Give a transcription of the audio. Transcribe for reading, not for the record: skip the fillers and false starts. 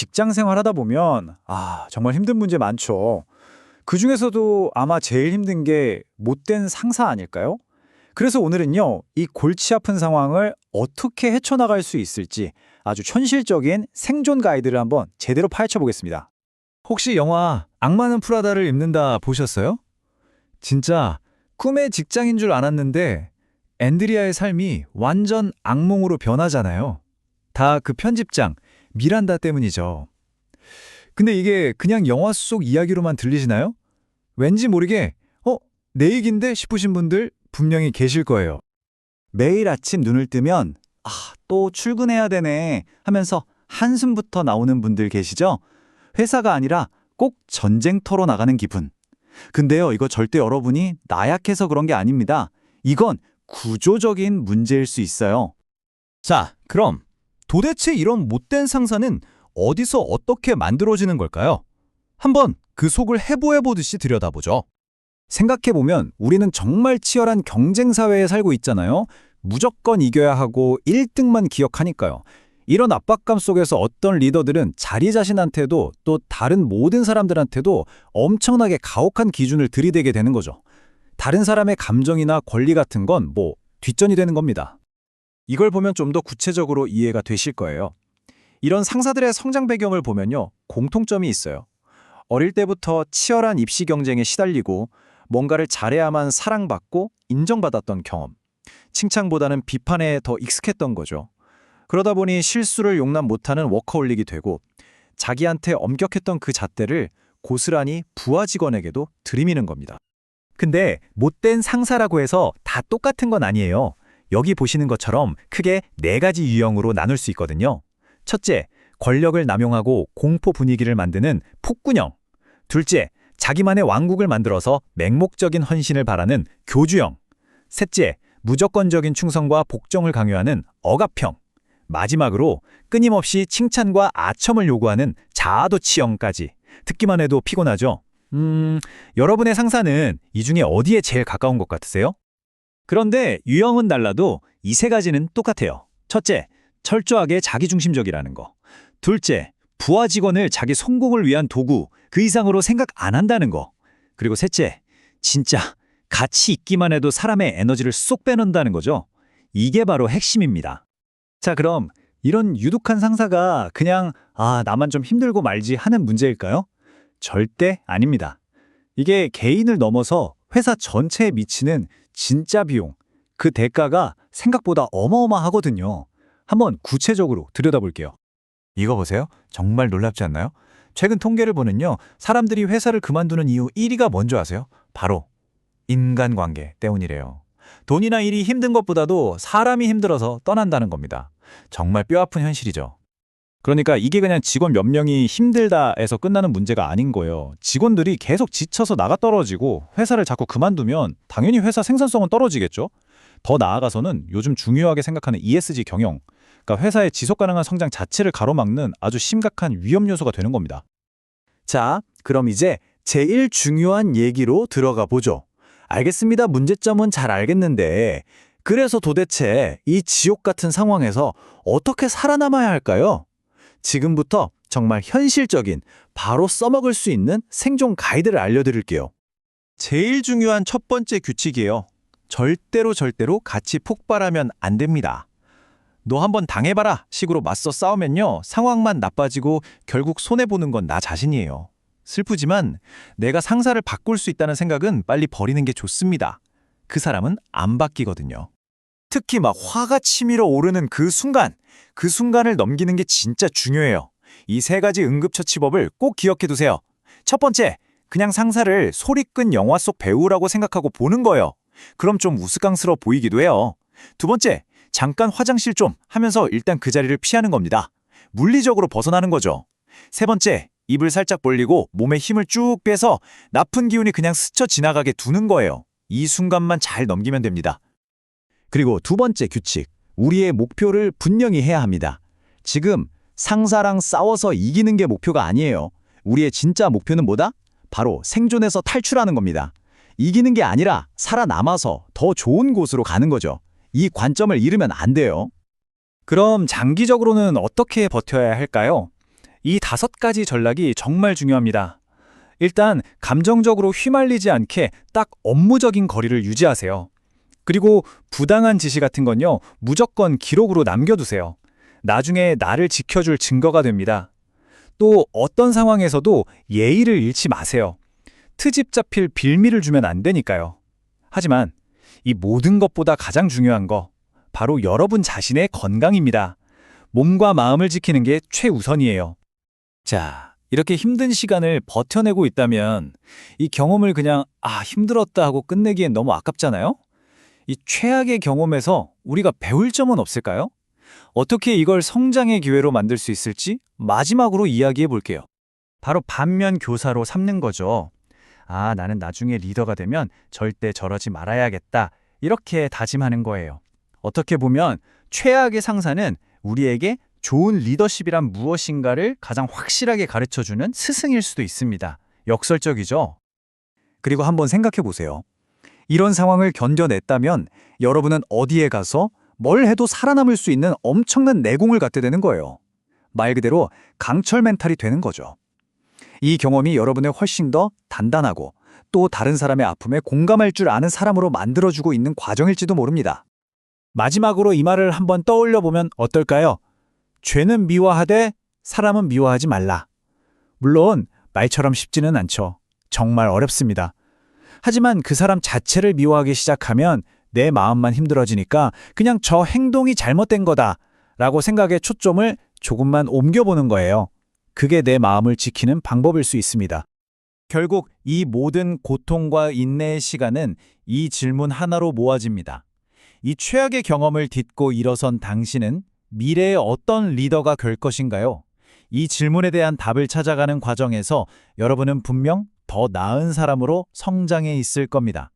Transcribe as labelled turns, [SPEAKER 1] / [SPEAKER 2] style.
[SPEAKER 1] 직장 생활하다 보면 정말 힘든 문제 많죠. 그중에서도 아마 제일 힘든 게 못된 상사 아닐까요? 그래서 오늘은요, 이 골치 아픈 상황을 어떻게 헤쳐나갈 수 있을지 아주 현실적인 생존 가이드를 한번 제대로 파헤쳐 보겠습니다.
[SPEAKER 2] 혹시 영화 악마는 프라다를 입는다 보셨어요? 진짜 꿈의 직장인 줄 알았는데 앤드리아의 삶이 완전 악몽으로 변하잖아요. 다 그 편집장 미란다 때문이죠. 근데 이게 그냥 영화 속 이야기로만 들리시나요? 왠지 모르게 내 얘긴데 싶으신 분들 분명히 계실 거예요.
[SPEAKER 1] 매일 아침 눈을 뜨면 또 출근해야 되네 하면서 한숨부터 나오는 분들 계시죠? 회사가 아니라 꼭 전쟁터로 나가는 기분. 근데요, 이거 절대 여러분이 나약해서 그런 게 아닙니다. 이건 구조적인 문제일 수 있어요.
[SPEAKER 2] 자, 그럼 도대체 이런 못된 상사는 어디서 어떻게 만들어지는 걸까요? 한번 그 속을 해부해보듯이 들여다보죠.
[SPEAKER 1] 생각해보면 우리는 정말 치열한 경쟁 사회에 살고 있잖아요. 무조건 이겨야 하고 1등만 기억하니까요. 이런 압박감 속에서 어떤 리더들은 자기 자신한테도 또 다른 모든 사람들한테도 엄청나게 가혹한 기준을 들이대게 되는 거죠. 다른 사람의 감정이나 권리 같은 건 뒷전이 되는 겁니다. 이걸 보면 좀 더 구체적으로 이해가 되실 거예요. 이런 상사들의 성장 배경을 보면요, 공통점이 있어요. 어릴 때부터 치열한 입시 경쟁에 시달리고 뭔가를 잘해야만 사랑받고 인정받았던 경험. 칭찬보다는 비판에 더 익숙했던 거죠. 그러다 보니 실수를 용납 못하는 워커홀릭이 되고 자기한테 엄격했던 그 잣대를 고스란히 부하 직원에게도 들이미는 겁니다.
[SPEAKER 2] 근데 못된 상사라고 해서 다 똑같은 건 아니에요. 여기 보시는 것처럼 크게 4가지 유형으로 나눌 수 있거든요. 첫째, 권력을 남용하고 공포 분위기를 만드는 폭군형. 둘째, 자기만의 왕국을 만들어서 맹목적인 헌신을 바라는 교주형. 셋째, 무조건적인 충성과 복종을 강요하는 억압형. 마지막으로 끊임없이 칭찬과 아첨을 요구하는 자아도취형까지. 듣기만 해도 피곤하죠? 여러분의 상사는 이 중에 어디에 제일 가까운 것 같으세요?
[SPEAKER 1] 그런데 유형은 달라도 이 3가지는 똑같아요. 첫째, 철저하게 자기중심적이라는 거. 둘째, 부하 직원을 자기 성공을 위한 도구, 그 이상으로 생각 안 한다는 거. 그리고 셋째, 진짜 같이 있기만 해도 사람의 에너지를 쏙 빼놓는다는 거죠. 이게 바로 핵심입니다. 자, 그럼 이런 유독한 상사가 그냥 나만 좀 힘들고 말지 하는 문제일까요? 절대 아닙니다. 이게 개인을 넘어서 회사 전체에 미치는 진짜 비용, 그 대가가 생각보다 어마어마하거든요. 한번 구체적으로 들여다볼게요.
[SPEAKER 2] 이거 보세요. 정말 놀랍지 않나요? 최근 통계를 보면요, 사람들이 회사를 그만두는 이유 1위가 뭔지 아세요? 바로 인간관계 때문이래요. 돈이나 일이 힘든 것보다도 사람이 힘들어서 떠난다는 겁니다. 정말 뼈아픈 현실이죠.
[SPEAKER 1] 그러니까 이게 그냥 직원 몇 명이 힘들다 해서 끝나는 문제가 아닌 거예요. 직원들이 계속 지쳐서 나가 떨어지고 회사를 자꾸 그만두면 당연히 회사 생산성은 떨어지겠죠. 더 나아가서는 요즘 중요하게 생각하는 ESG 경영, 그러니까 회사의 지속 가능한 성장 자체를 가로막는 아주 심각한 위험 요소가 되는 겁니다. 자, 그럼 이제 제일 중요한 얘기로 들어가 보죠. 알겠습니다. 문제점은 잘 알겠는데 그래서 도대체 이 지옥 같은 상황에서 어떻게 살아남아야 할까요? 지금부터 정말 현실적인, 바로 써먹을 수 있는 생존 가이드를 알려드릴게요.
[SPEAKER 2] 제일 중요한 첫 번째 규칙이에요. 절대로 같이 폭발하면 안 됩니다. 너 한번 당해봐라 식으로 맞서 싸우면요, 상황만 나빠지고 결국 손해보는 건 나 자신이에요. 슬프지만 내가 상사를 바꿀 수 있다는 생각은 빨리 버리는 게 좋습니다. 그 사람은 안 바뀌거든요.
[SPEAKER 1] 특히 막 화가 치밀어 오르는 그 순간을 넘기는 게 진짜 중요해요. 이 3가지 응급처치법을 꼭 기억해 두세요. 첫 번째, 그냥 상사를 소리끈 영화 속 배우라고 생각하고 보는 거예요. 그럼 좀 우스꽝스러워 보이기도 해요. 두 번째, 잠깐 화장실 좀 하면서 일단 그 자리를 피하는 겁니다. 물리적으로 벗어나는 거죠. 세 번째, 입을 살짝 벌리고 몸에 힘을 쭉 빼서 나쁜 기운이 그냥 스쳐 지나가게 두는 거예요. 이 순간만 잘 넘기면 됩니다. 그리고 두 번째 규칙, 우리의 목표를 분명히 해야 합니다. 지금 상사랑 싸워서 이기는 게 목표가 아니에요. 우리의 진짜 목표는 뭐다? 바로 생존에서 탈출하는 겁니다. 이기는 게 아니라 살아남아서 더 좋은 곳으로 가는 거죠. 이 관점을 잃으면 안 돼요. 그럼 장기적으로는 어떻게 버텨야 할까요?
[SPEAKER 2] 이 5가지 전략이 정말 중요합니다. 일단 감정적으로 휘말리지 않게 딱 업무적인 거리를 유지하세요. 그리고 부당한 지시 같은 건요, 무조건 기록으로 남겨두세요. 나중에 나를 지켜줄 증거가 됩니다. 또 어떤 상황에서도 예의를 잃지 마세요. 트집 잡힐 빌미를 주면 안 되니까요. 하지만 이 모든 것보다 가장 중요한 거, 바로 여러분 자신의 건강입니다. 몸과 마음을 지키는 게 최우선이에요.
[SPEAKER 1] 자, 이렇게 힘든 시간을 버텨내고 있다면 이 경험을 그냥 힘들었다 하고 끝내기엔 너무 아깝잖아요? 이 최악의 경험에서 우리가 배울 점은 없을까요? 어떻게 이걸 성장의 기회로 만들 수 있을지 마지막으로 이야기해 볼게요.
[SPEAKER 2] 바로 반면 교사로 삼는 거죠. 나는 나중에 리더가 되면 절대 저러지 말아야겠다. 이렇게 다짐하는 거예요. 어떻게 보면 최악의 상사는 우리에게 좋은 리더십이란 무엇인가를 가장 확실하게 가르쳐주는 스승일 수도 있습니다. 역설적이죠?
[SPEAKER 1] 그리고 한번 생각해 보세요. 이런 상황을 견뎌냈다면 여러분은 어디에 가서 뭘 해도 살아남을 수 있는 엄청난 내공을 갖게 되는 거예요. 말 그대로 강철 멘탈이 되는 거죠. 이 경험이 여러분을 훨씬 더 단단하고 또 다른 사람의 아픔에 공감할 줄 아는 사람으로 만들어주고 있는 과정일지도 모릅니다.
[SPEAKER 2] 마지막으로 이 말을 한번 떠올려 보면 어떨까요? 죄는 미워하되 사람은 미워하지 말라. 물론 말처럼 쉽지는 않죠. 정말 어렵습니다. 하지만 그 사람 자체를 미워하기 시작하면 내 마음만 힘들어지니까 그냥 저 행동이 잘못된 거다 라고 생각의 초점을 조금만 옮겨보는 거예요. 그게 내 마음을 지키는 방법일 수 있습니다.
[SPEAKER 1] 결국 이 모든 고통과 인내의 시간은 이 질문 하나로 모아집니다. 이 최악의 경험을 딛고 일어선 당신은 미래의 어떤 리더가 될 것인가요? 이 질문에 대한 답을 찾아가는 과정에서 여러분은 분명 더 나은 사람으로 성장해 있을 겁니다.